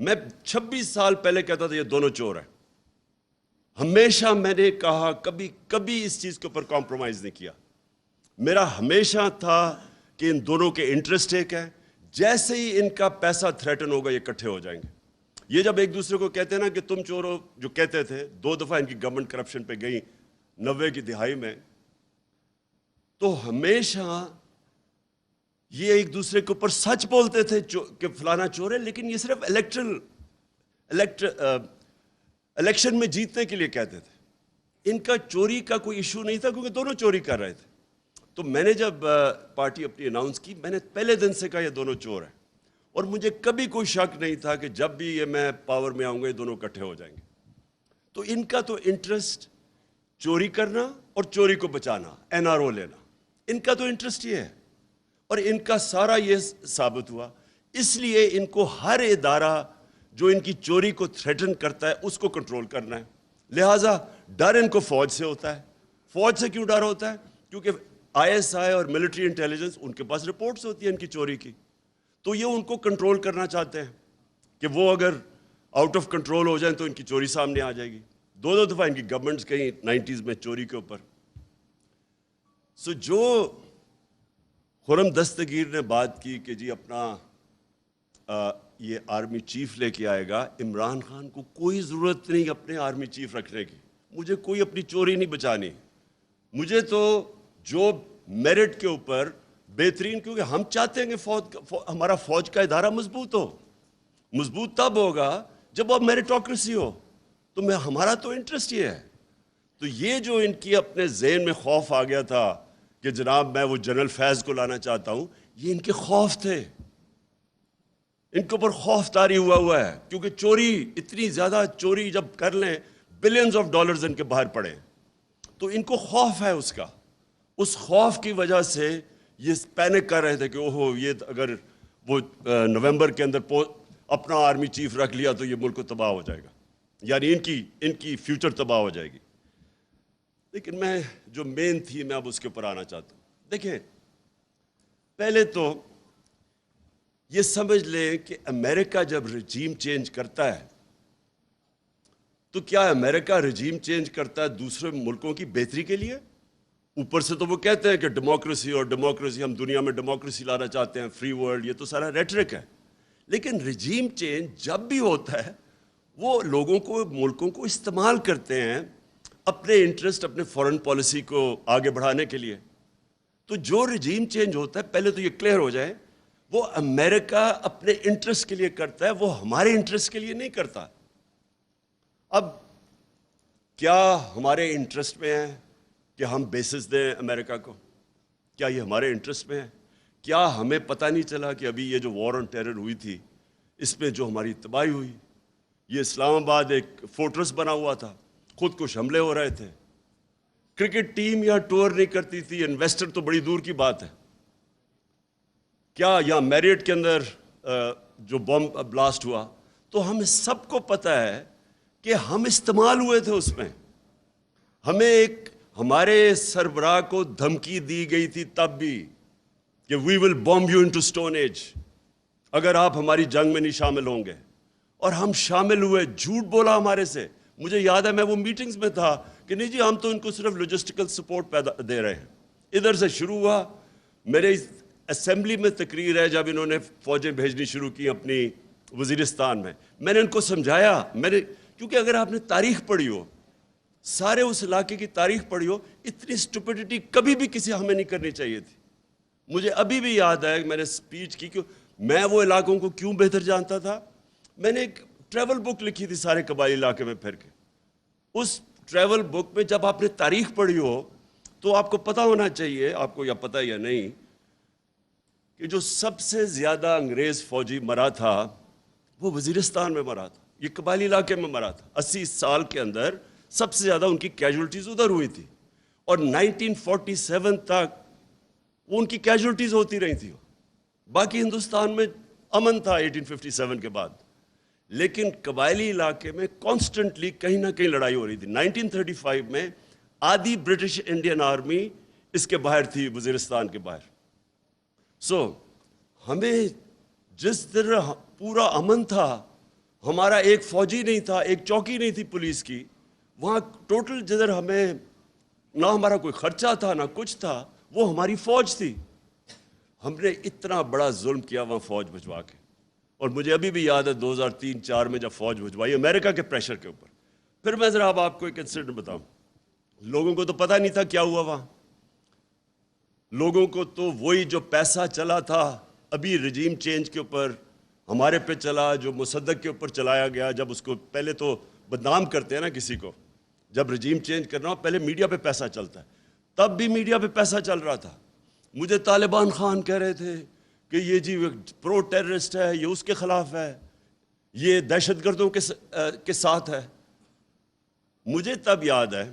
میں 26 سال پہلے کہتا تھا یہ دونوں چور ہیں. ہمیشہ میں نے کہا کبھی اس چیز کے اوپر کمپرومائز نہیں کیا. میرا ہمیشہ تھا کہ ان دونوں کے انٹرسٹ ایک ہے. جیسے ہی ان کا پیسہ تھریٹن ہوگا یہ اکٹھے ہو جائیں گے. یہ جب ایک دوسرے کو کہتے ہیں نا کہ تم چور ہو, جو کہتے تھے, 2 دفعہ ان کی گورنمنٹ کرپشن پہ گئی 90 کی دہائی میں, تو ہمیشہ یہ ایک دوسرے کے اوپر سچ بولتے تھے کہ فلانا چور ہے, لیکن یہ صرف الیکشن میں جیتنے کے لیے کہتے تھے. ان کا چوری کا کوئی ایشو نہیں تھا, کیونکہ دونوں چوری کر رہے تھے. تو میں نے جب پارٹی اپنی اناؤنس کی, میں نے پہلے دن سے کہا یہ دونوں چور ہیں, اور مجھے کبھی کوئی شک نہیں تھا کہ جب بھی یہ میں پاور میں آؤں گا یہ دونوں اکٹھے ہو جائیں گے. تو ان کا تو انٹرسٹ چوری کرنا اور چوری کو بچانا, NRO لینا, ان کا تو انٹرسٹ یہ ہے. اور ان کا سارا یہ ثابت ہوا. اس لیے ان کو ہر ادارہ جو ان کی چوری کو تھریٹن کرتا ہے اس کو کنٹرول کرنا ہے. لہٰذا ڈر ان کو فوج سے ہوتا ہے. فوج سے کیوں ڈر ہوتا ہے؟ کیونکہ ISI اور ملٹری انٹیلیجنس ان کے پاس رپورٹس ہوتی ہیں ان کی چوری کی, تو یہ ان کو کنٹرول کرنا چاہتے ہیں کہ وہ اگر آؤٹ آف کنٹرول ہو جائیں تو ان کی چوری سامنے آ جائے گی. 2 دفعہ ان کی گورنمنٹس کہیں 90s میں چوری کے اوپر. سو جو خرم دستگیر نے بات کی کہ جی اپنا یہ آرمی چیف لے کے آئے گا, عمران خان کو کوئی ضرورت نہیں اپنے آرمی چیف رکھنے کی. مجھے کوئی اپنی چوری نہیں بچانی. مجھے تو جو میرٹ کے اوپر بہترین, کیونکہ ہم چاہتے ہیں کہ ہمارا فوج کا ادارہ مضبوط ہو. مضبوط تب ہوگا جب اب میریٹوکریسی ہو. تو ہمارا تو انٹرسٹ یہ ہے. تو یہ جو ان کی اپنے ذہن میں خوف آ گیا تھا کہ جناب میں وہ جنرل فیض کو لانا چاہتا ہوں, یہ ان کے خوف تھے. ان کے اوپر خوف طاری ہوا ہے, کیونکہ چوری, اتنی زیادہ چوری جب کر لیں, بلینز آف ڈالرز ان کے باہر پڑے, تو ان کو خوف ہے اس کا. اس خوف کی وجہ سے یہ پینک کر رہے تھے کہ اوہو یہ اگر وہ نومبر کے اندر اپنا آرمی چیف رکھ لیا تو یہ ملک کو تباہ ہو جائے گا, یعنی ان کی فیوچر تباہ ہو جائے گی. لیکن میں جو مین تھی میں اب اس کے اوپر آنا چاہتا ہوں. دیکھیں, پہلے تو یہ سمجھ لیں کہ امریکہ جب رجیم چینج کرتا ہے تو کیا امریکہ رجیم چینج کرتا ہے دوسرے ملکوں کی بہتری کے لیے؟ اوپر سے تو وہ کہتے ہیں کہ ڈیموکریسی اور ڈیموکریسی, ہم دنیا میں ڈیموکریسی لانا چاہتے ہیں, فری ورلڈ, یہ تو سارا ریٹرک ہے. لیکن رجیم چینج جب بھی ہوتا ہے وہ لوگوں کو, ملکوں کو استعمال کرتے ہیں اپنے انٹرسٹ, اپنے فورن پالیسی کو آگے بڑھانے کے لیے. تو جو رجیم چینج ہوتا ہے, پہلے تو یہ کلیئر ہو جائے, وہ امریکہ اپنے انٹرسٹ کے لیے کرتا ہے, وہ ہمارے انٹرسٹ کے لیے نہیں کرتا. اب کیا ہمارے انٹرسٹ میں ہے کہ ہم بیسز دیں امریکہ کو؟ کیا یہ ہمارے انٹرسٹ میں ہے؟ کیا ہمیں پتہ نہیں چلا کہ ابھی یہ جو وار آن ٹیرر ہوئی تھی اس میں جو ہماری تباہی ہوئی, یہ اسلام آباد ایک فورٹرس بنا ہوا تھا, خود کش حملے ہو رہے تھے, کرکٹ ٹیم یہاں ٹور نہیں کرتی تھی, انویسٹر تو بڑی دور کی بات ہے. کیا یہاں میریٹ کے اندر جو بم بلاسٹ ہوا, تو ہم سب کو پتہ ہے کہ ہم استعمال ہوئے تھے اس میں. ہمیں ہمارے سربراہ کو دھمکی دی گئی تھی تب بھی کہ we will bomb you into stone age, اگر آپ ہماری جنگ میں نہیں شامل ہوں گے. اور ہم شامل ہوئے, جھوٹ بولا ہمارے سے. مجھے یاد ہے میں وہ میٹنگز میں تھا کہ نہیں جی ہم تو ان کو صرف لوجسٹیکل سپورٹ دے رہے ہیں. ادھر سے شروع ہوا. میرے اسمبلی میں تقریر ہے جب انہوں نے فوجیں بھیجنی شروع کی اپنی وزیرستان میں نے ان کو سمجھایا, کیونکہ اگر آپ نے تاریخ پڑھی ہو, سارے اس علاقے کی تاریخ پڑھی ہو, اتنی اسٹوپڈیٹی کبھی بھی کسی ہمیں نہیں کرنی چاہیے تھی. مجھے ابھی بھی یاد ہے کہ میں نے اسپیچ کی, کہ میں وہ علاقوں کو کیوں بہتر جانتا تھا. میں نے ایک ٹریول بک لکھی تھی سارے قبائلی علاقے میں پھر کے. اس ٹریول بک میں جب آپ نے تاریخ پڑھی ہو تو آپ کو پتہ ہونا چاہیے, آپ کو یا پتہ یا نہیں, کہ جو سب سے زیادہ انگریز فوجی مرا تھا وہ وزیرستان میں مرا تھا, یہ قبائلی علاقے میں مرا تھا. 80 سال کے اندر سب سے زیادہ ان کی کیجولٹیز ادھر ہوئی تھی, اور 1947 تک وہ ان کی کیجولٹیز ہوتی رہی تھی. باقی ہندوستان میں امن تھا 1857 کے بعد, لیکن قبائلی علاقے میں کانسٹنٹلی کہیں نہ کہیں لڑائی ہو رہی تھی. 1935 میں آدھی برٹش انڈین آرمی اس کے باہر تھی, وزیرستان کے باہر. سو ہمیں جس طرح پورا امن تھا ہمارا ایک فوجی نہیں تھا, ایک چوکی نہیں تھی پولیس کی وہاں. ٹوٹل جدھر ہمیں نہ ہمارا کوئی خرچہ تھا نہ کچھ تھا, وہ ہماری فوج تھی. ہم نے اتنا بڑا ظلم کیا وہاں فوج بھجوا کے. اور مجھے ابھی بھی یاد ہے 2003-04 میں جب فوج بھجوائی امریکہ کے پریشر کے اوپر. پھر میں ذرا اب آپ کو ایک انسیڈنٹ بتاؤں. لوگوں کو تو پتہ نہیں تھا کیا ہوا وہاں. لوگوں کو تو وہی جو پیسہ چلا تھا ابھی رجیم چینج کے اوپر ہمارے پہ چلا, جو مصدق کے اوپر چلایا گیا. جب اس کو پہلے تو بدنام کرتے ہیں نا کسی کو, جب رجیم چینج کرنا ہو پہلے میڈیا پہ پیسہ چلتا ہے. تب بھی میڈیا پہ پیسہ چل رہا تھا. مجھے طالبان خان کہہ رہے تھے کہ یہ جی پرو ٹیررسٹ ہے, یہ اس کے خلاف ہے, یہ دہشت گردوں کے ساتھ ہے. مجھے تب یاد ہے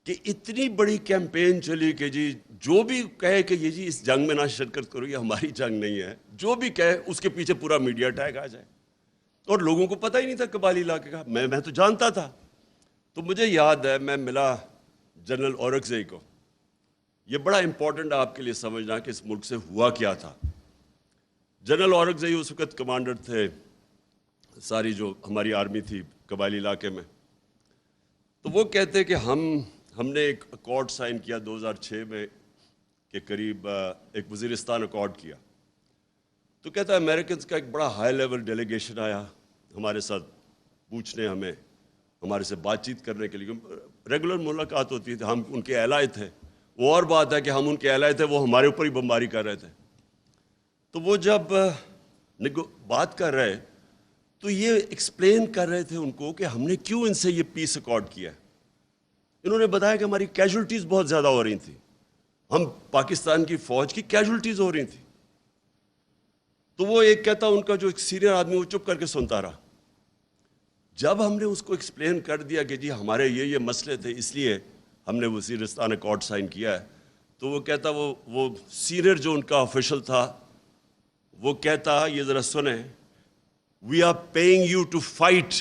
کہ اتنی بڑی کیمپین چلی کہ جی جو بھی کہے کہ یہ جی اس جنگ میں نہ شرکت کرو, یہ ہماری جنگ نہیں ہے, جو بھی کہے اس کے پیچھے پورا میڈیا اٹیک آ جائے. اور لوگوں کو پتہ ہی نہیں تھا قبائلی علاقے کا. میں تو جانتا تھا. تو مجھے یاد ہے میں ملا جنرل اورکزئی کو. یہ بڑا امپورٹنٹ ہے آپ کے لیے سمجھنا کہ اس ملک سے ہوا کیا تھا. جنرل اورکزئی اس وقت کمانڈر تھے ساری جو ہماری آرمی تھی قبائلی علاقے میں. تو وہ کہتے کہ ہم نے ایک اکارڈ سائن کیا 2006 میں کے قریب, ایک وزیرستان اکارڈ کیا. تو کہتا ہے امریکنز کا ایک بڑا ہائی لیول ڈیلیگیشن آیا ہمارے ساتھ پوچھنے, ہمارے سے بات چیت کرنے کے لیے. ریگولر ملاقات ہوتی تھی, ہم ان کے ایلائے تھے. وہ اور بات ہے کہ ہم ان کے ایلائے تھے, وہ ہمارے اوپر ہی بمباری کر رہے تھے. تو وہ جب بات کر رہے تو یہ ایکسپلین کر رہے تھے ان کو کہ ہم نے کیوں ان سے یہ پیس اکارڈ کیا. انہوں نے بتایا کہ ہماری کیجولٹیز بہت زیادہ ہو رہی تھیں, ہم پاکستان کی فوج کی کیجولٹیز ہو رہی تھیں. تو وہ ایک کہتا ان کا جو ایک سینئر آدمی وہ چپ کر کے سنتا رہا. جب ہم نے اس کو ایکسپلین کر دیا کہ جی ہمارے یہ مسئلے تھے اس لیے ہم نے وزیرستان اکارڈ سائن کیا ہے, تو وہ کہتا وہ سینئر جو ان کا آفیشل تھا وہ کہتا یہ ذرا سنیں, we are paying you to fight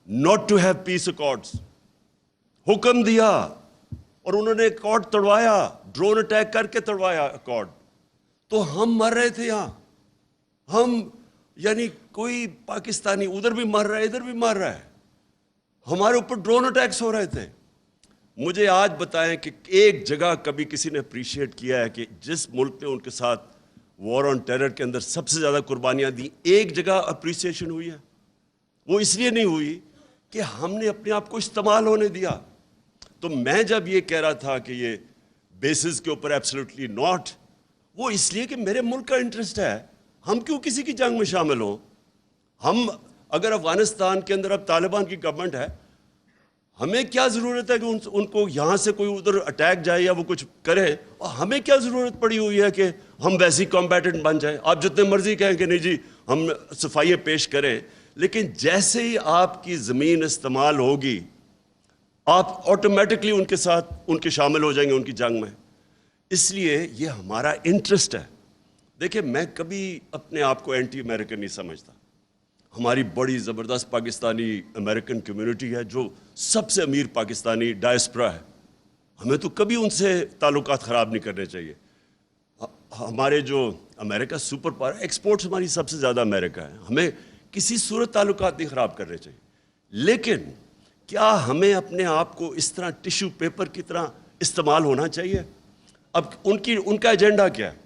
not to have peace accords. حکم دیا اور انہوں نے اکارڈ توڑوایا, ڈرون اٹیک کر کے توڑوایا اکارڈ. تو ہم مر رہے تھے یہاں, ہم یعنی کوئی پاکستانی ادھر بھی مر رہا ہے ادھر بھی مر رہا ہے, ہمارے اوپر ڈرون اٹیکس ہو رہے تھے. مجھے آج بتائیں کہ ایک جگہ کبھی کسی نے اپریشیٹ کیا ہے کہ جس ملک نے ان کے ساتھ وار آن ٹیرر کے اندر سب سے زیادہ قربانیاں دیں, ایک جگہ اپریسیشن ہوئی ہے؟ وہ اس لیے نہیں ہوئی کہ ہم نے اپنے آپ کو استعمال ہونے دیا. تو میں جب یہ کہہ رہا تھا کہ یہ بیسز کے اوپر ایبسلیوٹلی ناٹ, وہ اس لیے کہ میرے ملک کا انٹرسٹ ہے. ہم کیوں کسی کی جنگ میں شامل ہوں؟ ہم اگر افغانستان کے اندر اب طالبان کی گورنمنٹ ہے, ہمیں کیا ضرورت ہے کہ ان کو یہاں سے کوئی ادھر اٹیک جائے یا وہ کچھ کرے, اور ہمیں کیا ضرورت پڑی ہوئی ہے کہ ہم ویسی کمبیٹنٹ بن جائیں. آپ جتنے مرضی کہیں کہ نہیں جی ہم صفائیاں پیش کریں, لیکن جیسے ہی آپ کی زمین استعمال ہوگی آپ آٹومیٹکلی ان کے ساتھ ان کے شامل ہو جائیں گے ان کی جنگ میں. اس لیے یہ ہمارا انٹرسٹ ہے. دیکھیں میں کبھی اپنے آپ کو اینٹی امریکن نہیں سمجھتا. ہماری بڑی زبردست پاکستانی امریکن کمیونٹی ہے جو سب سے امیر پاکستانی ڈائسپرا ہے. ہمیں تو کبھی ان سے تعلقات خراب نہیں کرنے چاہیے. ہمارے جو امریکہ سپر پاور, ایکسپورٹس ہماری سب سے زیادہ امریکہ ہے, ہمیں کسی صورت تعلقات نہیں خراب کرنے چاہیے. لیکن کیا ہمیں اپنے آپ کو اس طرح ٹیشو پیپر کی طرح استعمال ہونا چاہیے؟ اب ان کا ایجنڈا کیا ہے؟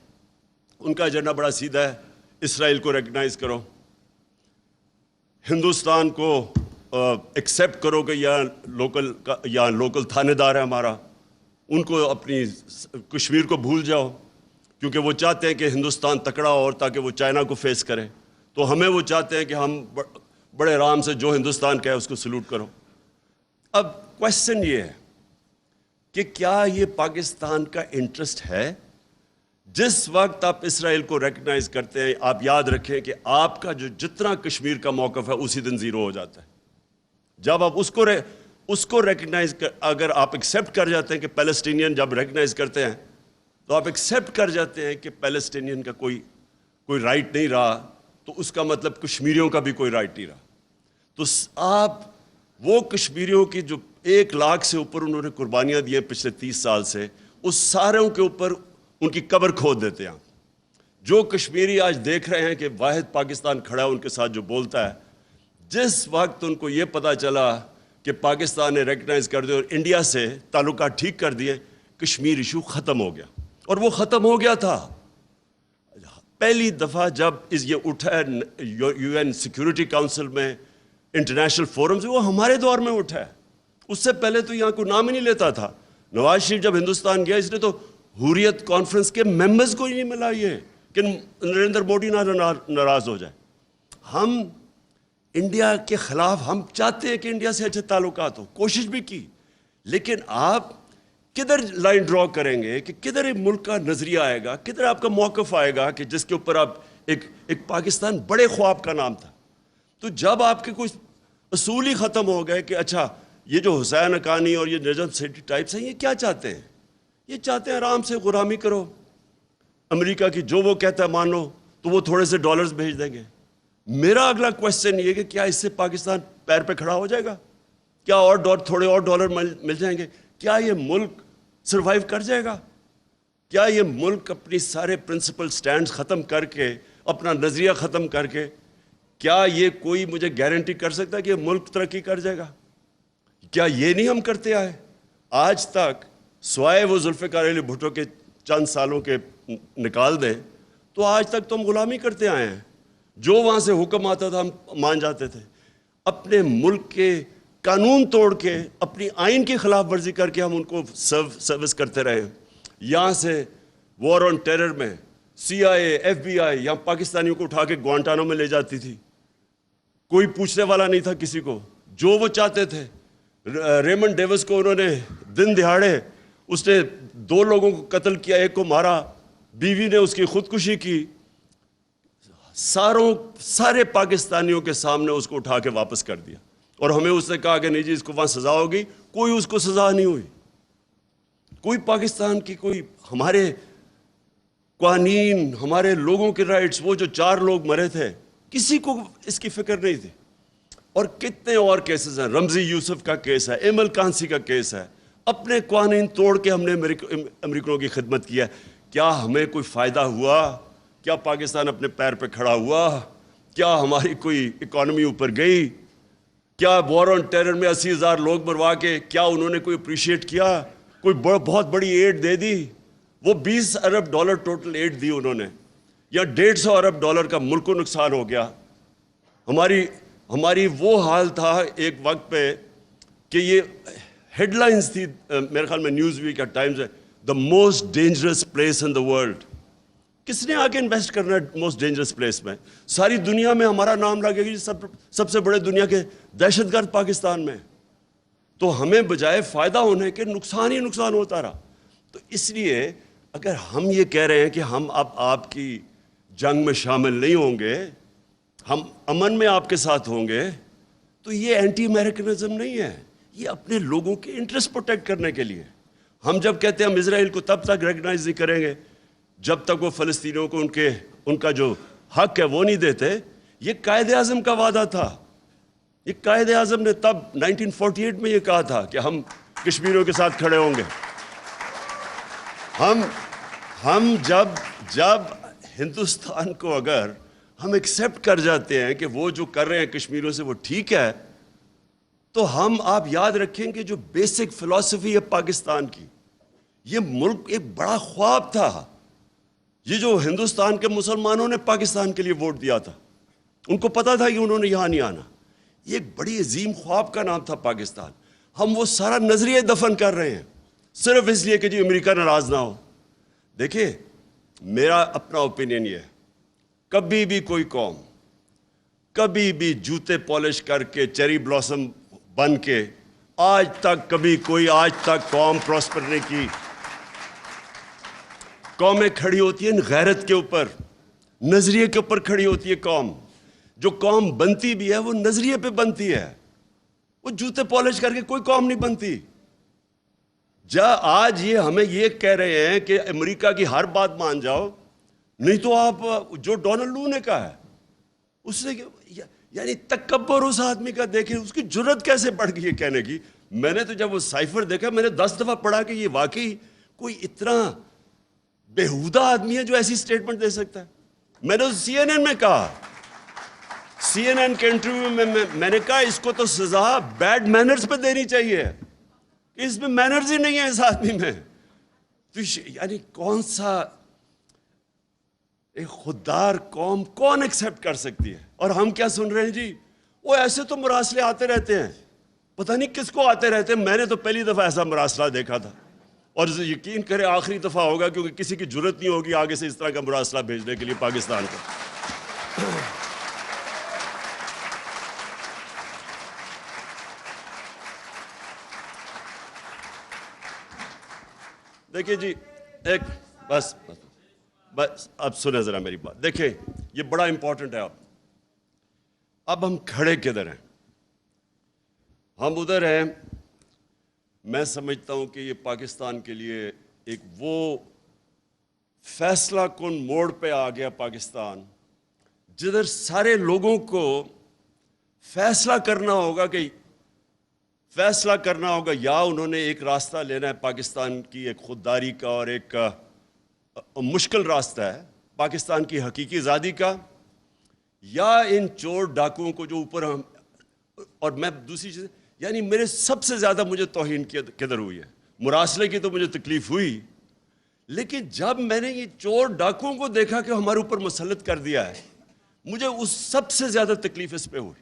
ان کا ایجنڈا بڑا سیدھا ہے, اسرائیل کو ریکگنائز کرو, ہندوستان کو ایکسیپٹ کرو کہ یہاں لوکل تھانے دار ہے ہمارا, ان کو اپنی کشمیر کو بھول جاؤ, کیونکہ وہ چاہتے ہیں کہ ہندوستان تکڑا ہو اور تاکہ وہ چائنا کو فیس کرے. تو ہمیں وہ چاہتے ہیں کہ ہم بڑے آرام سے جو ہندوستان کا ہے اس کو سلوٹ کرو. اب کوشچن یہ ہے کہ کیا یہ پاکستان کا انٹرسٹ ہے؟ جس وقت آپ اسرائیل کو ریکگنائز کرتے ہیں, آپ یاد رکھیں کہ آپ کا جتنا کشمیر کا موقف ہے اسی دن زیرو ہو جاتا ہے. جب آپ اس کو ریکگنائز اگر آپ ایکسیپٹ کر جاتے ہیں کہ پیلسٹینین جب ریکگنائز کرتے ہیں تو آپ ایکسیپٹ کر جاتے ہیں کہ پیلسٹینین کا کوئی رائٹ نہیں رہا, تو اس کا مطلب کشمیریوں کا بھی کوئی رائٹ نہیں رہا. تو آپ وہ کشمیریوں کی جو 1 لاکھ سے اوپر انہوں نے قربانیاں دی ہیں پچھلے 30 سال سے, اس ساروں کے اوپر ان کی قبر کھود دیتے ہیں. جو کشمیری آج دیکھ رہے ہیں کہ واحد پاکستان کھڑا ہے ان کے ساتھ جو بولتا ہے, جس وقت ان کو یہ پتا چلا کہ پاکستان نے ریکگنائز کر دیا اور انڈیا سے تعلقات ٹھیک کر دیے, کشمیر ایشو ختم ہو گیا. اور وہ ختم ہو گیا تھا. پہلی دفعہ جب یہ اٹھا ہے یو این سیکیورٹی کاؤنسل میں, انٹرنیشنل فورمز, وہ ہمارے دور میں اٹھا ہے. اس سے پہلے تو یہاں کوئی نام ہی نہیں لیتا تھا. نواز شریف جب ہندوستان گیا, اس نے تو حریت کانفرنس کے ممبرز کو ہی نہیں ملا یہ کہ نریندر مودی نہ ناراض ہو جائے. ہم انڈیا کے خلاف, ہم چاہتے ہیں کہ انڈیا سے اچھے تعلقات ہو, کوشش بھی کی, لیکن آپ کدھر لائن ڈرا کریں گے کہ کدھر ایک ملک کا نظریہ آئے گا, کدھر آپ کا موقف آئے گا کہ جس کے اوپر آپ ایک پاکستان بڑے خواب کا نام تھا. تو جب آپ کے کوئی اصول ہی ختم ہو گئے کہ اچھا یہ جو حسین حقانی اور یہ نجم سیٹھی ٹائپس ہیں, یہ کیا چاہتے ہیں؟ یہ چاہتے ہیں آرام سے غلامی کرو, امریکہ کی جو وہ کہتا ہے مانو, تو وہ تھوڑے سے ڈالرز بھیج دیں گے. میرا اگلا کوشچن یہ کہ کیا اس سے پاکستان پیر پہ کھڑا ہو جائے گا؟ کیا اور تھوڑے اور ڈالر مل جائیں گے؟ کیا یہ ملک سروائیو کر جائے گا؟ کیا یہ ملک اپنی سارے پرنسپل سٹینڈز ختم کر کے, اپنا نظریہ ختم کر کے, کیا یہ کوئی مجھے گارنٹی کر سکتا ہے کہ یہ ملک ترقی کر جائے گا؟ کیا یہ نہیں ہم کرتے آئے آج تک؟ سوائے وہ ذوالفقار علی بھٹو کے چند سالوں کے نکال دیں تو آج تک تو ہم غلامی کرتے آئے ہیں. جو وہاں سے حکم آتا تھا ہم مان جاتے تھے. اپنے ملک کے قانون توڑ کے, اپنی آئین کی خلاف ورزی کر کے ہم ان کو سروس کرتے رہے. یہاں سے وار آن ٹیرر میں سی آئی اے, ایف بی آئی یہاں پاکستانیوں کو اٹھا کے گوانٹانو میں لے جاتی تھی, کوئی پوچھنے والا نہیں تھا کسی کو, جو وہ چاہتے تھے. ریمنڈ ڈیوس کو انہوں نے دن دہاڑے, اس نے 2 لوگوں کو قتل کیا, ایک کو مارا, بیوی نے اس کی خودکشی کی. سارے پاکستانیوں کے سامنے اس کو اٹھا کے واپس کر دیا, اور ہمیں اس نے کہا کہ نہیں جی اس کو وہاں سزا ہوگی. کوئی اس کو سزا نہیں ہوئی. کوئی پاکستان کی, کوئی ہمارے قوانین, ہمارے لوگوں کے رائٹس, وہ جو 4 لوگ مرے تھے, کسی کو اس کی فکر نہیں تھی. اور کتنے اور کیسز ہیں, رمزی یوسف کا کیس ہے, ایمل کانسی کا کیس ہے. اپنے قوانین توڑ کے ہم نے امریکنوں کی خدمت کی ہے. کیا ہمیں کوئی فائدہ ہوا؟ کیا پاکستان اپنے پیر پہ کھڑا ہوا؟ کیا ہماری کوئی اکانومی اوپر گئی؟ کیا وار آن ٹیرر میں 80,000 لوگ مروا کے کیا انہوں نے کوئی اپریشیٹ کیا؟ کوئی بہت بڑی ایڈ دے دی؟ وہ $20 ارب ٹوٹل ایڈ دی انہوں نے, یا $150 ارب کا ملک کو نقصان ہو گیا. ہماری وہ حال تھا ایک وقت پہ کہ یہ ہیڈ لائنز تھی میرے خیال میں نیوز ویک یا ٹائمز ہے, the most dangerous place in the world. کس نے آگے انویسٹ کرنا ہے موسٹ ڈینجرس پلیس میں؟ ساری دنیا میں ہمارا نام لگے گی سب سے بڑے دنیا کے دہشت گرد پاکستان میں. تو ہمیں بجائے فائدہ ہونے کے نقصان ہی نقصان ہوتا رہا. تو اس لیے اگر ہم یہ کہہ رہے ہیں کہ ہم اب آپ کی جنگ میں شامل نہیں ہوں گے, ہم امن میں آپ کے ساتھ ہوں گے, تو یہ اینٹی امریکنزم نہیں ہے, یہ اپنے لوگوں کے انٹرسٹ پروٹیکٹ کرنے کے لیے. ہم جب کہتے ہیں ہم اسرائیل کو تب تک ریکگنائز نہیں کریں گے جب تک وہ فلسطینیوں کو ان کا جو حق ہے وہ نہیں دیتے. یہ قائد اعظم کا وعدہ تھا. یہ قائد اعظم نے تب 1948 میں یہ کہا تھا کہ ہم کشمیریوں کے ساتھ کھڑے ہوں گے. ہم جب ہندوستان کو اگر ہم ایکسیپٹ کر جاتے ہیں کہ وہ جو کر رہے ہیں کشمیریوں سے وہ ٹھیک ہے, تو آپ یاد رکھیں کہ جو بیسک فلسفی ہے پاکستان کی, یہ ملک ایک بڑا خواب تھا. یہ جو ہندوستان کے مسلمانوں نے پاکستان کے لیے ووٹ دیا تھا, ان کو پتا تھا کہ انہوں نے یہاں نہیں آنا. یہ ایک بڑی عظیم خواب کا نام تھا پاکستان. ہم وہ سارا نظریہ دفن کر رہے ہیں صرف اس لیے کہ جی امریکہ ناراض نہ ہو. دیکھیں میرا اپنا اوپینین یہ ہے, کبھی بھی کوئی قوم کبھی بھی جوتے پالش کر کے چیری بلاسم بن کے آج تک قوم پراسپر نہیں کی. قومیں کھڑی ہوتی ہیں غیرت کے اوپر, نظریے کے اوپر کھڑی ہوتی ہے قوم. جو قوم بنتی بھی ہے وہ نظریے پہ بنتی ہے, وہ جوتے پالش کر کے کوئی قوم نہیں بنتی. آج یہ ہمیں یہ کہہ رہے ہیں کہ امریکہ کی ہر بات مان جاؤ, نہیں تو آپ جو ڈونلڈ لو نے کہا ہے اس نے, یعنی تکبر اس آدمی کا دیکھیں, اس کی جرت کیسے بڑھ گئی ہے کہنے کی. میں نے تو جب وہ سائفر دیکھا میں نے 10 دفعہ پڑھا کہ یہ واقعی کوئی اتنا بےہودہ آدمی ہے جو ایسی سٹیٹمنٹ دے سکتا ہے. میں نے سی این این میں کہا, CNN کے انٹرویو میں میں نے کہا اس کو تو سزا بیڈ مینرز پہ دینی چاہیے، اس میں مینرز ہی نہیں ہے اس آدمی میں. تو یعنی کون سا ایک خوددار قوم کون ایکسیپٹ کر سکتی ہے؟ اور ہم کیا سن رہے ہیں جی؟ وہ ایسے تو مراسلے آتے رہتے ہیں، پتہ نہیں کس کو آتے رہتے ہیں. میں نے تو پہلی دفعہ ایسا مراسلہ دیکھا تھا، اور یقین کرے آخری دفعہ ہوگا، کیونکہ کسی کی جرت نہیں ہوگی آگے سے اس طرح کا مراسلہ بھیجنے کے لیے پاکستان کو. دیکھیں جی، ایک بس اب سنیں ذرا میری بات. دیکھیں یہ بڑا امپورٹنٹ ہے. اب ہم کھڑے کدھر ہیں؟ ہم ادھر ہیں. میں سمجھتا ہوں کہ یہ پاکستان کے لیے ایک وہ فیصلہ کن موڑ پہ آ گیا پاکستان، جدھر سارے لوگوں کو فیصلہ کرنا ہوگا یا انہوں نے ایک راستہ لینا ہے پاکستان کی ایک خودداری کا، اور ایک مشکل راستہ ہے پاکستان کی حقیقی آزادی کا، یا ان چور ڈاکوؤں کو جو اوپر ہم. اور میں دوسری چیز، یعنی میرے سب سے زیادہ مجھے توہین کدھر ہوئی ہے؟ مراسلے کی تو مجھے تکلیف ہوئی، لیکن جب میں نے یہ چور ڈاکوؤں کو دیکھا کہ ہمارے اوپر مسلط کر دیا ہے، مجھے اس سب سے زیادہ تکلیف اس پہ ہوئی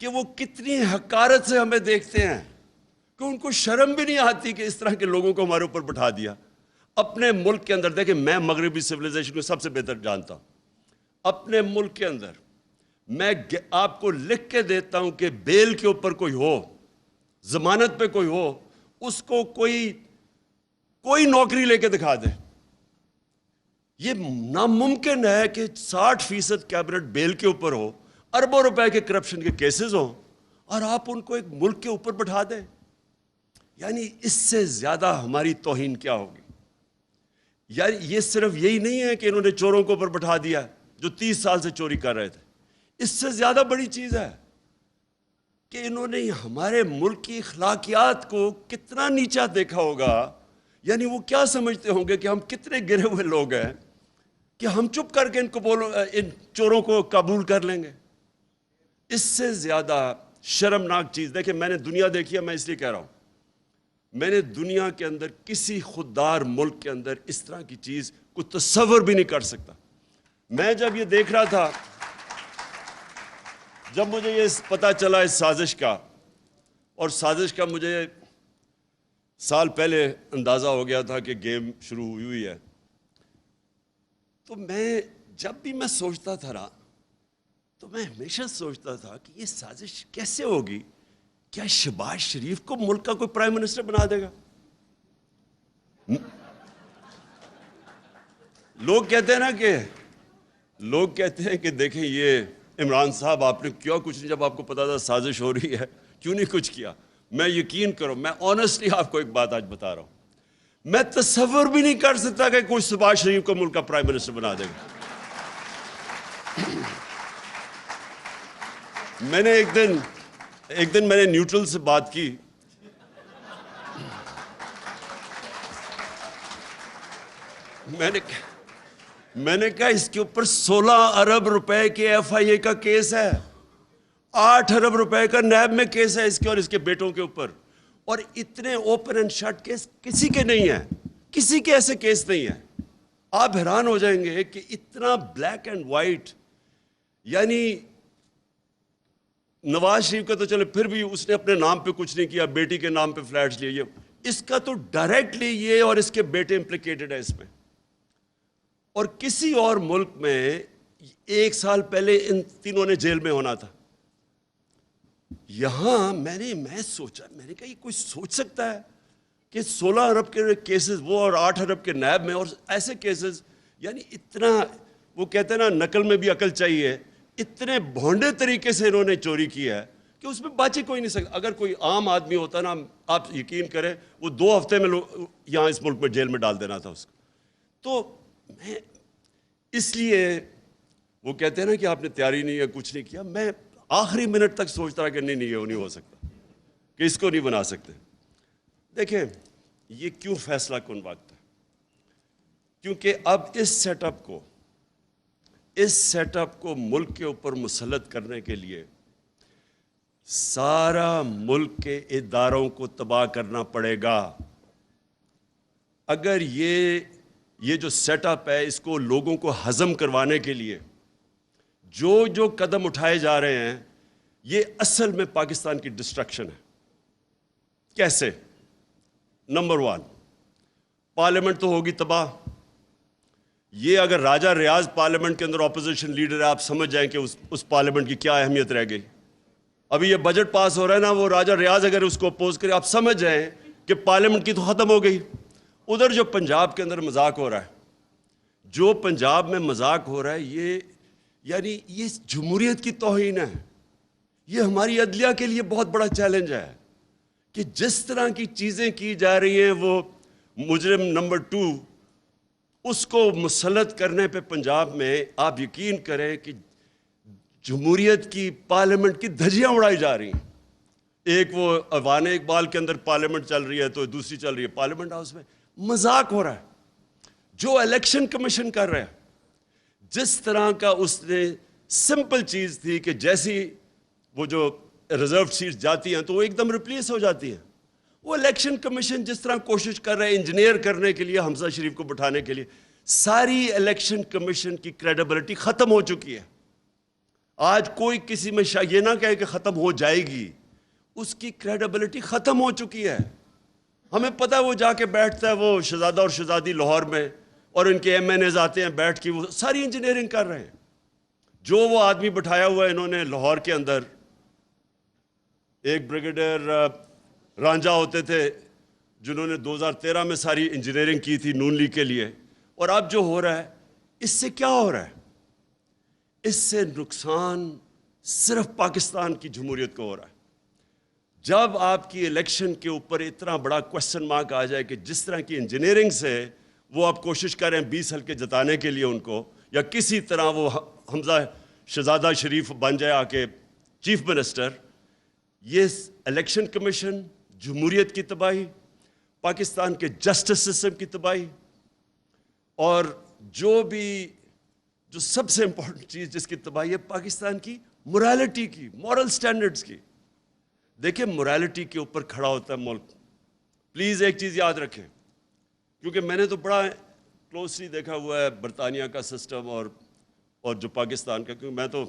کہ وہ کتنی حقارت سے ہمیں دیکھتے ہیں، کہ ان کو شرم بھی نہیں آتی کہ اس طرح کے لوگوں کو ہمارے اوپر بٹھا دیا. اپنے ملک کے اندر دیکھیں، میں مغربی سویلائزیشن کو سب سے بہتر جانتا ہوں. اپنے ملک کے اندر میں آپ کو لکھ کے دیتا ہوں کہ بیل کے اوپر کوئی ہو، ضمانت پہ کوئی ہو، اس کو کوئی نوکری لے کے دکھا دے. یہ ناممکن ہے کہ 60% کیبنٹ بیل کے اوپر ہو، اربوں روپے کے کرپشن کے کیسز ہوں، اور آپ ان کو ایک ملک کے اوپر بٹھا دیں. یعنی اس سے زیادہ ہماری توہین کیا ہوگی؟ یعنی یہ صرف یہی نہیں ہے کہ انہوں نے چوروں کو اوپر بٹھا دیا جو 30 سال سے چوری کر رہے تھے. اس سے زیادہ بڑی چیز ہے کہ انہوں نے ہمارے ملک کی اخلاقیات کو کتنا نیچا دیکھا ہوگا. یعنی وہ کیا سمجھتے ہوں گے کہ ہم کتنے گرے ہوئے لوگ ہیں کہ ہم چپ کر کے ان چوروں کو قبول کر لیں گے. اس سے زیادہ شرمناک چیز، دیکھیں میں نے دنیا دیکھی ہے، میں اس لیے کہہ رہا ہوں، میں نے دنیا کے اندر کسی خوددار ملک کے اندر اس طرح کی چیز کو تصور بھی نہیں کر سکتا. میں جب یہ دیکھ رہا تھا، جب مجھے یہ پتہ چلا اس سازش کا، اور سازش کا مجھے سال پہلے اندازہ ہو گیا تھا کہ گیم شروع ہوئی ہے، تو جب بھی میں سوچتا تھا نا، تو میں ہمیشہ سوچتا تھا کہ یہ سازش کیسے ہوگی؟ کیا شہباز شریف کو ملک کا کوئی پرائم منسٹر بنا دے گا؟ لوگ کہتے ہیں کہ دیکھیں یہ عمران صاحب آپ نے کیا کچھ نہیں، جب آپ کو پتا تھا سازش ہو رہی ہے کیوں نہیں کچھ کیا؟ میں یقین کرو، میں آنیسٹلی آپ کو ایک بات آج بتا رہا ہوں، میں تصور بھی نہیں کر سکتا کہ کوئی شہباز شریف کو ملک کا پرائم منسٹر بنا دے گا. میں نے ایک دن میں نے نیوٹرل سے بات کی، میں نے کہا اس کے اوپر 16 ارب روپے کے FIA کا کیس ہے، 8 ارب روپے کا نیب میں کیس ہے اس کے اور اس کے بیٹوں کے اوپر، اور اتنے اوپن اینڈ شٹ کیس کسی کے نہیں ہیں، کسی کے ایسے کیس نہیں ہیں. آپ حیران ہو جائیں گے کہ اتنا بلیک اینڈ وائٹ. یعنی نواز شریف کا تو چلے پھر بھی اس نے اپنے نام پہ کچھ نہیں کیا، بیٹی کے نام پہ فلیٹس لیے، اس کا تو ڈائریکٹلی یہ اور اس کے بیٹے امپلیکیٹڈ ہے اس میں. اور کسی اور ملک میں 1 سال پہلے ان تینوں نے جیل میں ہونا تھا. یہاں میں سوچا، میں نے کہا یہ کوئی سوچ سکتا ہے کہ 16 ارب کے کیسز وہ اور 8 ارب کے نیب میں، اور ایسے کیسز. یعنی اتنا، وہ کہتے ہیں نا نقل میں بھی عقل چاہیے، اتنے بھونڈے طریقے سے انہوں نے چوری کی ہے کہ اس میں بچ ہی کوئی نہیں سکتا. اگر کوئی عام آدمی ہوتا نا، آپ یقین کریں وہ 2 ہفتے میں یہاں اس ملک میں جیل میں ڈال دینا تھا اس کو. تو میں اس لیے وہ کہتے ہیں نا کہ آپ نے تیاری نہیں ہے، کچھ نہیں کیا، میں آخری منٹ تک سوچتا رہا کہ نہیں یہ نہیں ہو سکتا، کہ اس کو نہیں بنا سکتے. دیکھیں یہ کیوں فیصلہ کن وقت ہے؟ کیونکہ اب اس سیٹ اپ کو اس سیٹ اپ کو ملک کے اوپر مسلط کرنے کے لیے سارا ملک کے اداروں کو تباہ کرنا پڑے گا. اگر یہ جو سیٹ اپ ہے اس کو لوگوں کو ہضم کروانے کے لیے جو قدم اٹھائے جا رہے ہیں یہ اصل میں پاکستان کی ڈسٹرکشن ہے. کیسے؟ نمبر 1، پارلیمنٹ تو ہوگی تباہ. یہ اگر راجہ ریاض پارلیمنٹ کے اندر اپوزیشن لیڈر ہے آپ سمجھ جائیں کہ اس پارلیمنٹ کی کیا اہمیت رہ گئی. ابھی یہ بجٹ پاس ہو رہا ہے نا، وہ راجہ ریاض اگر اس کو اپوز کرے آپ سمجھ جائیں کہ پارلیمنٹ کی تو ختم ہو گئی. ادھر جو پنجاب کے اندر مذاق ہو رہا ہے، جو پنجاب میں مذاق ہو رہا ہے، یہ جمہوریت کی توہین ہے. یہ ہماری عدلیہ کے لیے بہت بڑا چیلنج ہے کہ جس طرح کی چیزیں کی جا رہی ہیں، وہ مجرم نمبر 2 اس کو مسلط کرنے پہ پنجاب میں آپ یقین کریں کہ جمہوریت کی پارلیمنٹ کی دھجیاں اڑائی جا رہی ہیں. ایک وہ ایوان اقبال کے اندر پارلیمنٹ چل رہی ہے تو دوسری چل رہی ہے پارلیمنٹ ہاؤس میں. مذاق ہو رہا ہے. جو الیکشن کمیشن کر رہا ہے، جس طرح کا اس نے سمپل چیز تھی کہ جیسی وہ جو ریزرو سیٹس جاتی ہیں تو وہ ایک دم ریپلیس ہو جاتی ہیں. وہ الیکشن کمیشن جس طرح کوشش کر رہے ہیں انجینئر کرنے کے لیے حمزہ شریف کو بٹھانے کے لیے، ساری الیکشن کمیشن کی کریڈیبلٹی ختم ہو چکی ہے. آج کوئی کسی میں یہ نہ کہے کہ ختم ہو جائے گی، اس کی کریڈیبلٹی ختم ہو چکی ہے. ہمیں پتہ ہے وہ جا کے بیٹھتا ہے وہ شہزادہ اور شہزادی لاہور میں، اور ان کے ایم این ایز آتے ہیں بیٹھ کے وہ ساری انجینئرنگ کر رہے ہیں. جو وہ آدمی بٹھایا ہوا ہے انہوں نے لاہور کے اندر، ایک بریگیڈیئر رانجھا ہوتے تھے جنہوں نے 2013 میں ساری انجینئرنگ کی تھی نون لیگ کے لیے. اور اب جو ہو رہا ہے اس سے کیا ہو رہا ہے؟ اس سے نقصان صرف پاکستان کی جمہوریت کو ہو رہا ہے. جب آپ کی الیکشن کے اوپر اتنا بڑا کوسچن مارک آ جائے کہ جس طرح کی انجینئرنگ سے وہ آپ کوشش کر رہے ہیں 20 حلقے جتانے کے لیے ان کو، یا کسی طرح وہ حمزہ شہزادہ شریف بن جائے آ کے چیف منسٹر، یہ الیکشن کمیشن، جمہوریت کی تباہی، پاکستان کے جسٹس سسٹم کی تباہی، اور جو سب سے امپورٹنٹ چیز جس کی تباہی ہے پاکستان کی مورالٹی کی، مورل سٹینڈرڈز کی. دیکھیں موریلٹی کے اوپر کھڑا ہوتا ہے ملک. پلیز ایک چیز یاد رکھیں، کیونکہ میں نے تو بڑا کلوزلی دیکھا ہوا ہے برطانیہ کا سسٹم اور جو پاکستان کا، کیونکہ میں تو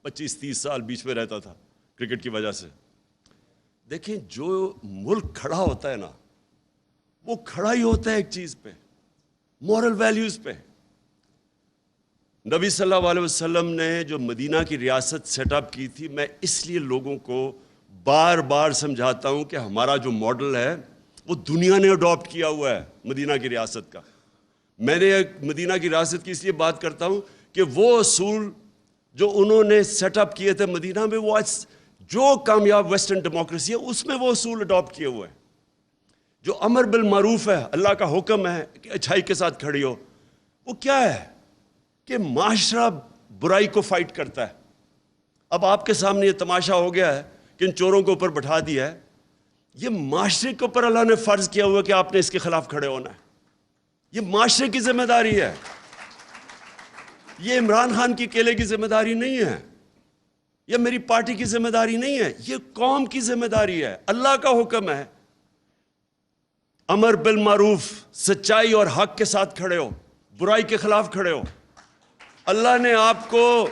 25-30 سال بیچ میں رہتا تھا کرکٹ کی وجہ سے. دیکھیں جو ملک کھڑا ہوتا ہے نا، وہ کھڑا ہی ہوتا ہے ایک چیز پہ، مورل ویلیوز پہ. نبی صلی اللہ علیہ وسلم نے جو مدینہ کی ریاست سیٹ اپ کی تھی، میں اس لیے لوگوں کو بار بار سمجھاتا ہوں کہ ہمارا جو ماڈل ہے وہ دنیا نے اڈاپٹ کیا ہوا ہے مدینہ کی ریاست کا. میں نے مدینہ کی ریاست کی اس لیے بات کرتا ہوں کہ وہ اصول جو انہوں نے سیٹ اپ کیے تھے مدینہ میں، وہ آج جو کامیاب ویسٹرن ڈیموکریسی ہے اس میں وہ اصول اڈاپٹ کیے ہوئے ہیں. جو امر بالمعروف ہے، اللہ کا حکم ہے کہ اچھائی کے ساتھ کھڑی ہو، وہ کیا ہے کہ معاشرہ برائی کو فائٹ کرتا ہے. اب آپ کے سامنے یہ تماشا ہو گیا ہے کہ ان چوروں کو اوپر بٹھا دیا ہے. یہ معاشرے کے اوپر اللہ نے فرض کیا ہوا کہ آپ نے اس کے خلاف کھڑے ہونا ہے. یہ معاشرے کی ذمہ داری ہے، یہ عمران خان کی اکیلے کی ذمہ داری نہیں ہے، یہ میری پارٹی کی ذمہ داری نہیں ہے، یہ قوم کی ذمہ داری ہے. اللہ کا حکم ہے امر بالمعروف، سچائی اور حق کے ساتھ کھڑے ہو، برائی کے خلاف کھڑے ہو. اللہ نے آپ کو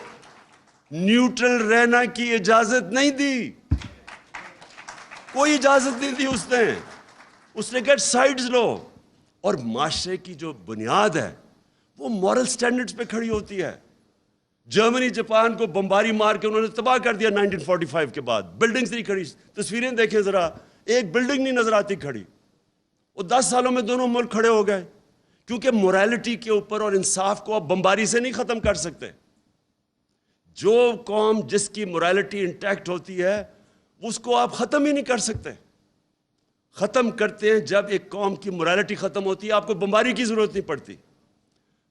نیوٹرل رہنا کی اجازت نہیں دی، کوئی اجازت نہیں دی اس نے کہا سائیڈز لو. اور معاشرے کی جو بنیاد ہے وہ مورل سٹینڈرڈز پہ کھڑی ہوتی ہے. جرمنی جاپان کو بمباری مار کے انہوں نے تباہ کر دیا 1945 کے بعد. بلڈنگز نہیں کھڑی، تصویریں دیکھیں ذرا، ایک بلڈنگ نہیں نظر آتی کھڑی. وہ 10 سالوں میں دونوں ملک کھڑے ہو گئے، کیونکہ موریلٹی کے اوپر اور انصاف کو آپ بمباری سے نہیں ختم کر سکتے. جو قوم جس کی موریلٹی انٹیکٹ ہوتی ہے اس کو آپ ختم ہی نہیں کر سکتے. ختم کرتے ہیں جب ایک قوم کی موریلٹی ختم ہوتی ہے، آپ کو بمباری کی ضرورت نہیں پڑتی.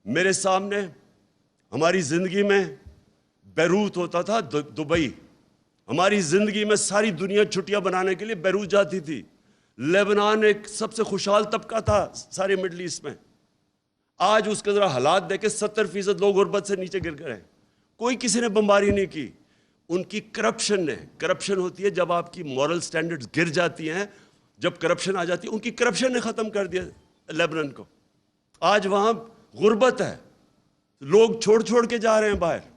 میرے سامنے ہماری زندگی میں بیروت ہوتا تھا، دبئی. ہماری زندگی میں ساری دنیا چھٹیاں بنانے کے لیے بیروت جاتی تھی. لیبنان ایک سب سے خوشحال طبقہ تھا سارے مڈل ایسٹ میں. آج اس کے ذرا حالات دیکھیں، 70% لوگ غربت سے نیچے گر گئے ہیں. کوئی کسی نے بمباری نہیں کی. ان کی کرپشن نے، کرپشن ہوتی ہے جب آپ کی مورل سٹینڈرڈز گر جاتی ہیں، جب کرپشن آ جاتی ہے، ان کی کرپشن نے ختم کر دیا لیبنان کو. آج وہاں غربت ہے، لوگ چھوڑ چھوڑ کے جا رہے ہیں باہر.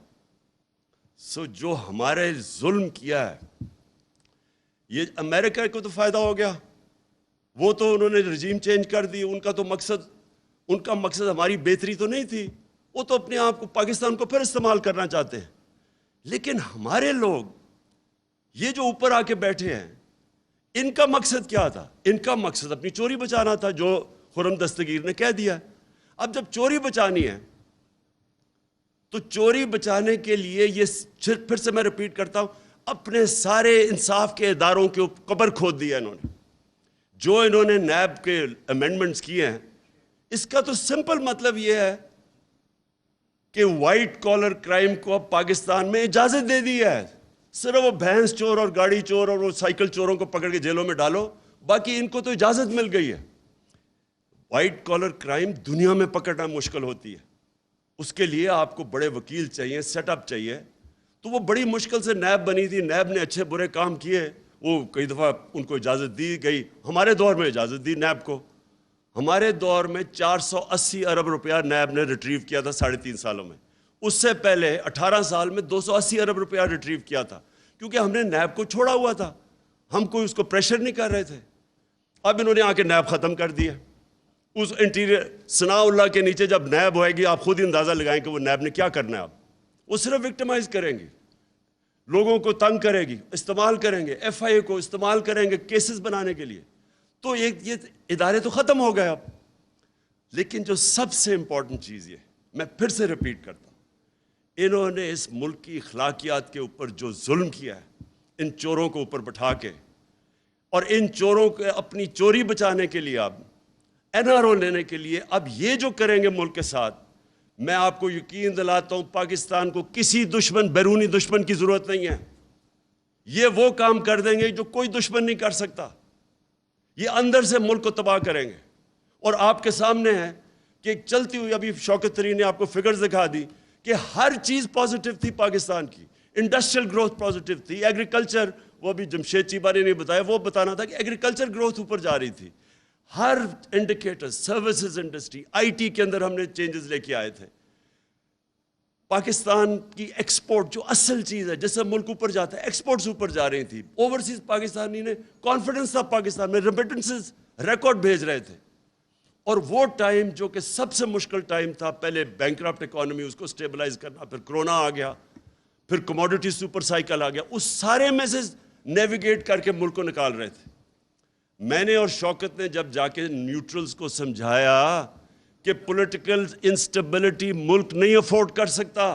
جو ہمارے ظلم کیا ہے، یہ امریکہ کو تو فائدہ ہو گیا، وہ تو انہوں نے رجیم چینج کر دی. ان کا مقصد ہماری بہتری تو نہیں تھی، وہ تو اپنے آپ کو، پاکستان کو پھر استعمال کرنا چاہتے ہیں. لیکن ہمارے لوگ یہ جو اوپر آ کے بیٹھے ہیں، ان کا مقصد کیا تھا؟ ان کا مقصد اپنی چوری بچانا تھا، جو خرم دستگیر نے کہہ دیا. اب جب چوری بچانی ہے تو چوری بچانے کے لیے یہ پھر سے میں ریپیٹ کرتا ہوں، اپنے سارے انصاف کے اداروں کے قبر کھود دیا انہوں نے. جو انہوں نے نیب کے امینڈمنٹس کیے ہیں، اس کا تو سمپل مطلب یہ ہے کہ وائٹ کالر کرائم کو اب پاکستان میں اجازت دے دی ہے. صرف وہ بھینس چور اور گاڑی چور اور وہ سائیکل چوروں کو پکڑ کے جیلوں میں ڈالو، باقی ان کو تو اجازت مل گئی ہے. وائٹ کالر کرائم دنیا میں پکڑنا مشکل ہوتی ہے، اس کے لیے آپ کو بڑے وکیل چاہیے، سیٹ اپ چاہیے. تو وہ بڑی مشکل سے نیب بنی تھی، نیب نے اچھے برے کام کیے، وہ کئی دفعہ ان کو اجازت دی گئی. ہمارے دور میں اجازت دی نیب کو. ہمارے دور میں 480 ارب روپیہ نیب نے ریٹریو کیا تھا 3.5 سالوں میں. اس سے پہلے 18 سال میں 280 ارب روپیہ ریٹریو کیا تھا، کیونکہ ہم نے نیب کو چھوڑا ہوا تھا، ہم کوئی اس کو پریشر نہیں کر رہے تھے. اب انہوں نے آ کے نیب ختم کر دیا. اس انٹیریئر ثناء اللہ کے نیچے جب نیب ہوئے گی، آپ خود ہی اندازہ لگائیں کہ وہ نیب نے کیا کرنا ہے. اب وہ صرف وکٹمائز کریں گے، لوگوں کو تنگ کرے گی، استعمال کریں گے، ایف آئی اے کو استعمال کریں گے کیسز بنانے کے لیے. تو یہ ادارے تو ختم ہو گئے اب. لیکن جو سب سے امپورٹنٹ چیز یہ، میں پھر سے ریپیٹ کرتا ہوں، انہوں نے اس ملک کی اخلاقیات کے اوپر جو ظلم کیا ہے، ان چوروں کو اوپر بٹھا کے، اور ان چوروں کو اپنی چوری بچانے کے لیے، اب این آر او لینے کے لیے، اب یہ جو کریں گے ملک کے ساتھ، میں آپ کو یقین دلاتا ہوں پاکستان کو کسی دشمن، بیرونی دشمن کی ضرورت نہیں ہے. یہ وہ کام کر دیں گے جو کوئی دشمن نہیں کر سکتا. یہ اندر سے ملک کو تباہ کریں گے. اور آپ کے سامنے ہے کہ ایک چلتی ہوئی، ابھی شوکت طرین نے آپ کو فگرز دکھا دی کہ ہر چیز پازیٹیو تھی پاکستان کی. انڈسٹریل گروتھ پازیٹیو تھی، ایگریکلچر، وہ بھی جمشید چیبہ نے نہیں بتایا، وہ بتانا تھا کہ ایگریکلچر گروتھ اوپر جا رہی تھی. ہر indicator, services industry, I T کے اندر ہم نے چینجز لے کے آئے تھے. پاکستان کی ایکسپورٹ جو اصل چیز ہے، جس سے ملک اوپر جاتا ہے، ایکسپورٹس اوپر جا رہی تھی. اوورسیز پاکستانی نے کانفیڈنس تھا پاکستان میں، ریمیٹنسز ریکارڈ بھیج رہے تھے. اور وہ ٹائم جو کہ سب سے مشکل ٹائم تھا، پہلے بینکرپٹ اکانومی، اس کو سٹیبلائز کرنا، پھر کرونا آ گیا، پھر کموڈیٹی سپر سائیکل آ گیا، اس سارے میں سے نیویگیٹ کر کے ملک کو نکال رہے تھے. میں نے اور شوکت نے جب جا کے نیوٹرلز کو سمجھایا کہ پولیٹیکل انسٹیبلٹی ملک نہیں افورڈ کر سکتا،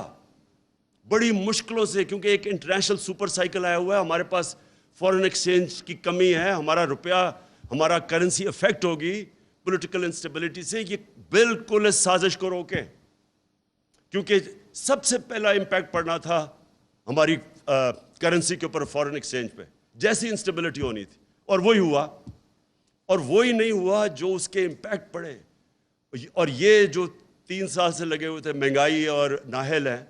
بڑی مشکلوں سے، کیونکہ ایک انٹرنیشنل سپر سائیکل آیا ہوا ہے، ہمارے پاس فورن ایکسچینج کی کمی ہے، ہمارا روپیہ، ہمارا کرنسی افیکٹ ہوگی پولیٹیکل انسٹیبلٹی سے. یہ بالکل اس سازش کو روکیں، کیونکہ سب سے پہلا امپیکٹ پڑنا تھا ہماری کرنسی کے اوپر، فورن ایکسچینج پہ، جیسی انسٹیبلٹی ہونی تھی. اور وہی ہوا، اور وہی نہیں ہوا جو اس کے امپیکٹ پڑے. اور یہ جو 3 سال سے لگے ہوئے تھے، مہنگائی اور نااہل ہے،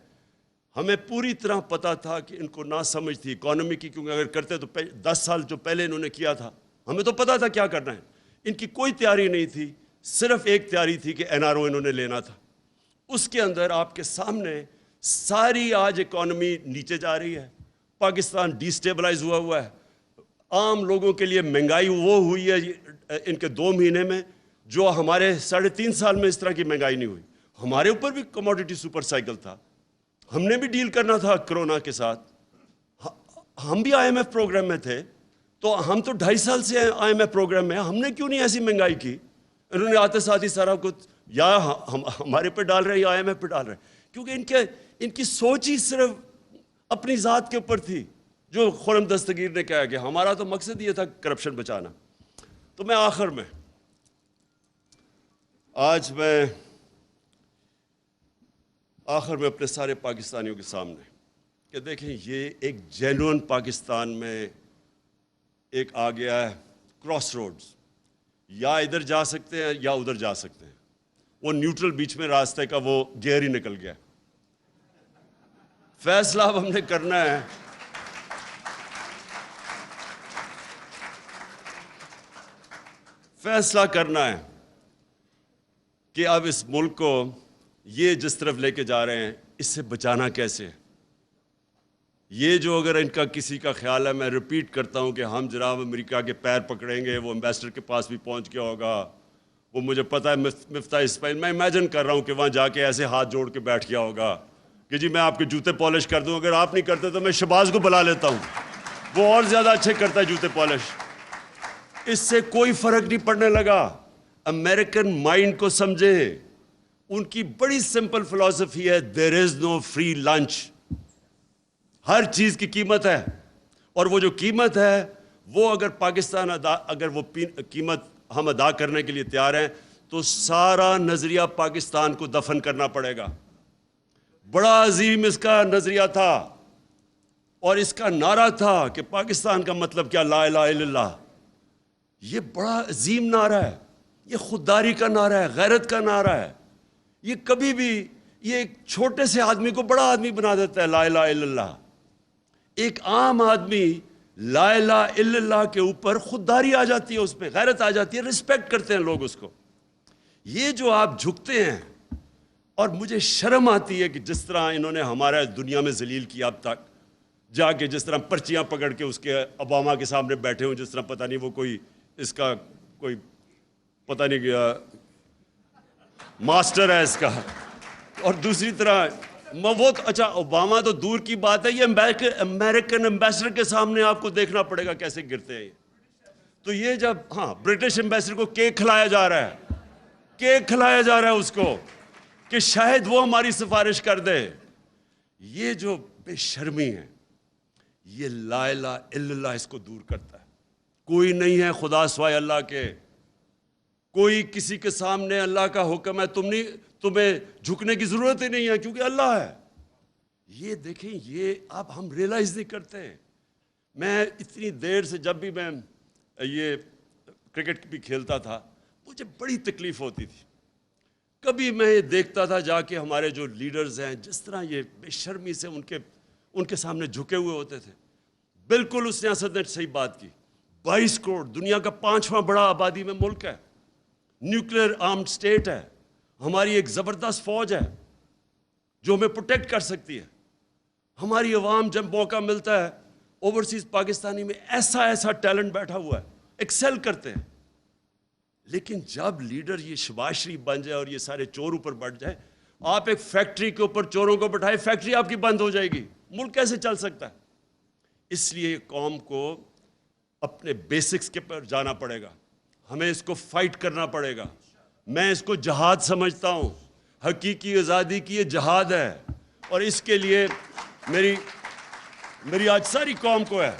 ہمیں پوری طرح پتا تھا کہ ان کو نہ سمجھ تھی اکانومی کی، کیونکہ اگر کرتے تو 10 سال جو پہلے انہوں نے کیا تھا، ہمیں تو پتا تھا کیا کرنا ہے. ان کی کوئی تیاری نہیں تھی، صرف ایک تیاری تھی کہ این آر او انہوں نے لینا تھا. اس کے اندر آپ کے سامنے ساری آج اکانومی نیچے جا رہی ہے، پاکستان ڈی سٹیبلائز ہوا ہے. عام لوگوں کے لیے مہنگائی وہ ہوئی ہے ان کے 2 مہینے میں جو ہمارے 3.5 سال میں اس طرح کی مہنگائی نہیں ہوئی. ہمارے اوپر بھی کموڈیٹی سپر سائیکل تھا، ہم نے بھی ڈیل کرنا تھا کرونا کے ساتھ. ہم بھی آئی ایم ایف پروگرام میں تھے، تو ہم تو 2.5 سال سے آئی ایم ایف پروگرام میں ہیں، ہم نے کیوں نہیں ایسی مہنگائی کی؟ انہوں نے آتے ساتھ ہی سارا کچھ یا ہمارے پہ ڈال رہے ہیں یا آئی ایم ایف پہ ڈال رہے ہیں، کیونکہ ان کی سوچ ہی صرف اپنی ذات کے اوپر تھی. جو خرم دستگیر نے کہا کہ ہمارا تو مقصد یہ تھا کرپشن بچانا. تو میں آخر میں اپنے سارے پاکستانیوں کے سامنے کہ دیکھیں، یہ ایک جینوئن پاکستان میں ایک آ گیا ہے کراس روڈز، یا ادھر جا سکتے ہیں یا ادھر جا سکتے ہیں. وہ نیوٹرل بیچ میں راستے کا وہ گیئر ہی نکل گیا. فیصلہ اب ہم نے کرنا ہے کہ اب اس ملک کو یہ جس طرف لے کے جا رہے ہیں اس سے بچانا کیسے ہے. یہ جو اگر ان کا کسی کا خیال ہے, میں ریپیٹ کرتا ہوں کہ ہم جناب امریکہ کے پیر پکڑیں گے, وہ ایمبیسڈر کے پاس بھی پہنچ گیا ہوگا, وہ مجھے پتہ ہے مفتاح اسماعیل, میں امیجن کر رہا ہوں کہ وہاں جا کے ایسے ہاتھ جوڑ کے بیٹھ گیا ہوگا کہ جی میں آپ کے جوتے پالش کر دوں, اگر آپ نہیں کرتے تو میں شہباز کو بلا لیتا ہوں, وہ اور زیادہ اچھے کرتا ہے جوتے پالش. اس سے کوئی فرق نہیں پڑنے لگا. امریکن مائنڈ کو سمجھے, ان کی بڑی سمپل فلسفی ہے, دیر از نو فری لنچ. ہر چیز کی قیمت ہے, اور وہ جو قیمت ہے وہ اگر پاکستان اگر وہ قیمت ہم ادا کرنے کے لیے تیار ہیں تو سارا نظریہ پاکستان کو دفن کرنا پڑے گا. بڑا عظیم اس کا نظریہ تھا, اور اس کا نعرہ تھا کہ پاکستان کا مطلب کیا, لا الہ الا اللہ. یہ بڑا عظیم نعرہ ہے, یہ خودداری کا نعرہ ہے, غیرت کا نعرہ ہے. یہ کبھی بھی یہ ایک چھوٹے سے آدمی کو بڑا آدمی بنا دیتا ہے, لا الہ الا اللہ. ایک عام آدمی لا الہ الا اللہ کے اوپر خودداری آ جاتی ہے, اس پہ غیرت آ جاتی ہے, رسپیکٹ کرتے ہیں لوگ اس کو. یہ جو آپ جھکتے ہیں, اور مجھے شرم آتی ہے کہ جس طرح انہوں نے ہمارا دنیا میں ذلیل کیا اب تک, جا کے جس طرح پرچیاں پکڑ کے اس کے اوباما کے سامنے بیٹھے ہوں, جس طرح پتہ نہیں وہ کوئی اس کا کوئی پتہ نہیں کیا ماسٹر ہے اس کا. اور دوسری طرح وہ اچھا اوباما تو دور کی بات ہے, یہ امریکن ایمبیسڈر کے سامنے آپ کو دیکھنا پڑے گا کیسے گرتے ہیں. تو یہ جب برٹش ایمبیسڈر کو کیک کھلایا جا رہا ہے, کیک کھلایا جا رہا ہے اس کو کہ شاید وہ ہماری سفارش کر دے. یہ جو بے شرمی ہے, یہ لا الہ الا اللہ اس کو دور کرتا ہے. کوئی نہیں ہے خدا سوائے اللہ کے, کوئی کسی کے سامنے اللہ کا حکم ہے, تمہیں جھکنے کی ضرورت ہی نہیں ہے کیونکہ اللہ ہے. یہ دیکھیں, یہ اب ہم ریئلائز نہیں کرتے. میں اتنی دیر سے جب بھی میں یہ کرکٹ بھی کھیلتا تھا مجھے بڑی تکلیف ہوتی تھی. کبھی میں یہ دیکھتا تھا جا کے ہمارے جو لیڈرز ہیں جس طرح یہ بے شرمی سے ان کے سامنے جھکے ہوئے ہوتے تھے. بالکل اس نے اسد نے صحیح بات کی. 22 کروڑ, دنیا کا 5واں بڑا آبادی میں ملک ہے, نیوکلیر آرمڈ سٹیٹ ہے, ہماری ایک زبردست فوج ہے جو ہمیں پروٹیکٹ کر سکتی ہے. ہماری عوام جب موقع ملتا ہے, اوورسیز پاکستانی میں ایسا ٹیلنٹ بیٹھا ہوا ہے, ایکسل کرتے ہیں. لیکن جب لیڈر یہ شہباز شریف بن جائے اور یہ سارے چور اوپر بڑھ جائے, آپ ایک فیکٹری کے اوپر چوروں کو بٹھائے, فیکٹری آپ کی بند ہو جائے گی, ملک کیسے چل سکتا ہے؟ اس لیے قوم کو اپنے بیسکس کے پر جانا پڑے گا, ہمیں اس کو فائٹ کرنا پڑے گا. میں اس کو جہاد سمجھتا ہوں, حقیقی آزادی کی یہ جہاد ہے. اور اس کے لیے میری آج ساری قوم کو ہے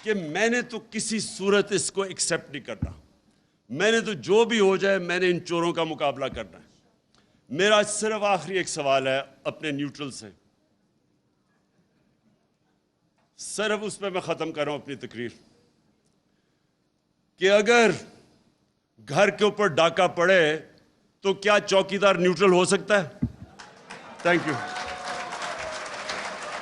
کہ میں نے تو کسی صورت اس کو ایکسیپٹ نہیں کرنا. میں نے تو جو بھی ہو جائے میں نے ان چوروں کا مقابلہ کرنا ہے. میرا صرف آخری ایک سوال ہے اپنے نیوٹرل سے, صرف اس پہ میں ختم کر رہا ہوں اپنی تقریر, کہ اگر گھر کے اوپر ڈاکہ پڑے تو کیا چوکیدار نیوٹرل ہو سکتا ہے؟ Thank you.